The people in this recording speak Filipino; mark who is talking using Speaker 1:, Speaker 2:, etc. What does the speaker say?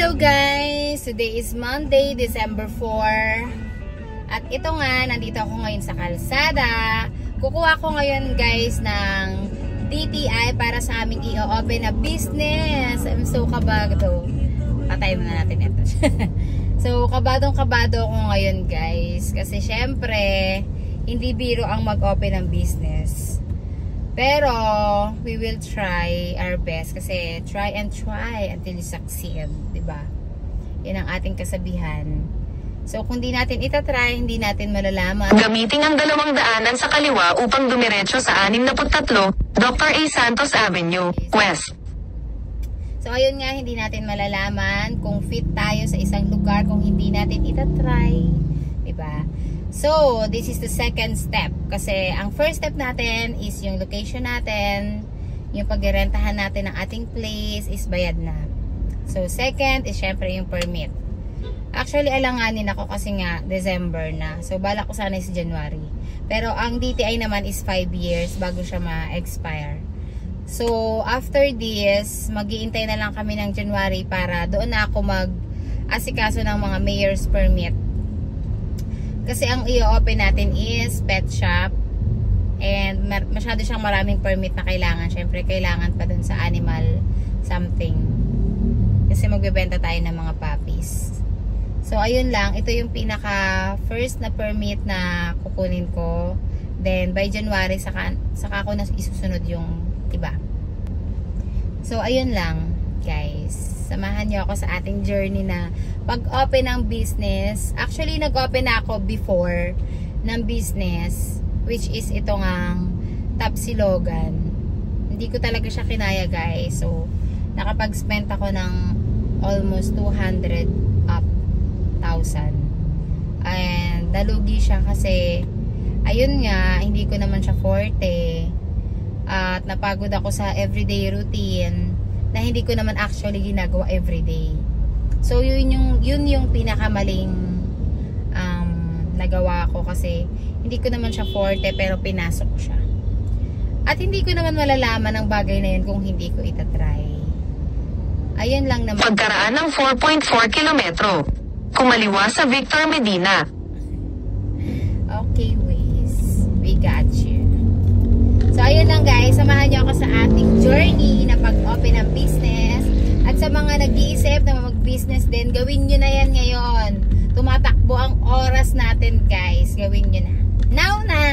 Speaker 1: Hello guys! Today is Monday, December 4. At ito nga, nandito ako ngayon sa kalsada. Kukuha ko ngayon guys ng DTI para sa aming i-open na business. I'm so kabado. Patayin na natin ito. So, kabadong-kabado ako ngayon guys. Kasi syempre, hindi biro ang mag-open ng business. Pero, we will try our best kasi try and try until you succeed, diba? Yan ang ating kasabihan. So, kung di natin itatry, hindi natin malalaman.
Speaker 2: Gamitin ang dalawang daanan sa kaliwa upang dumiretso sa 63 Dr. A. Santos Avenue, West.
Speaker 1: So, ayun nga, hindi natin malalaman kung fit tayo sa isang lugar kung hindi natin itatry, diba? So, this is the second step. Kasi, ang first step natin is yung location natin. Yung pagrentahan natin ng ating place is bayad na. So, second is syempre yung permit. Actually, alanganin ako kasi nga December na. So, balak ko sana is January. Pero, ang DTI naman is 5 years bago siya ma-expire. So, after this, mag-iintay na lang kami ng January para doon na ako mag-asikaso ng mga mayor's permit. Kasi ang i-open natin is pet shop and masyado siyang maraming permit na kailangan. Syempre, kailangan pa dun sa animal something. Kasi magbebenta tayo ng mga puppies. So, ayun lang. Ito yung pinaka first na permit na kukunin ko. Then, by January, saka ko na isusunod yung iba. So, ayun lang, guys. Samahan niyo ako sa ating journey na pag-open ng business. Actually, nag-open na ako before ng business, which is ito ngang Tapsilogan. Hindi ko talaga siya kinaya, guys. So, nakapag-spend ako ng almost 200 up thousand. And, nalugi siya kasi, ayun nga, hindi ko naman siya forte. At napagod ako sa everyday routine na hindi ko naman actually ginagawa everyday. So, yun yung pinakamaling nagawa ko kasi hindi ko naman siya forte pero pinasok ko siya. At hindi ko naman malalaman ang bagay na yun kung hindi ko itatry. Ayun lang naman.
Speaker 2: Pagkaraan ng 4.4 kilometro. Kumaliwa sa Victor Medina.
Speaker 1: Okay, Wiz. We got you. So, ayun lang guys. Samahan niyo ako sa ating journey na pag-open ng business. At sa mga nag-iisip na mag-business din, gawin nyo na yan ngayon. Tumatakbo ang oras natin guys. Gawin nyo na. Now na!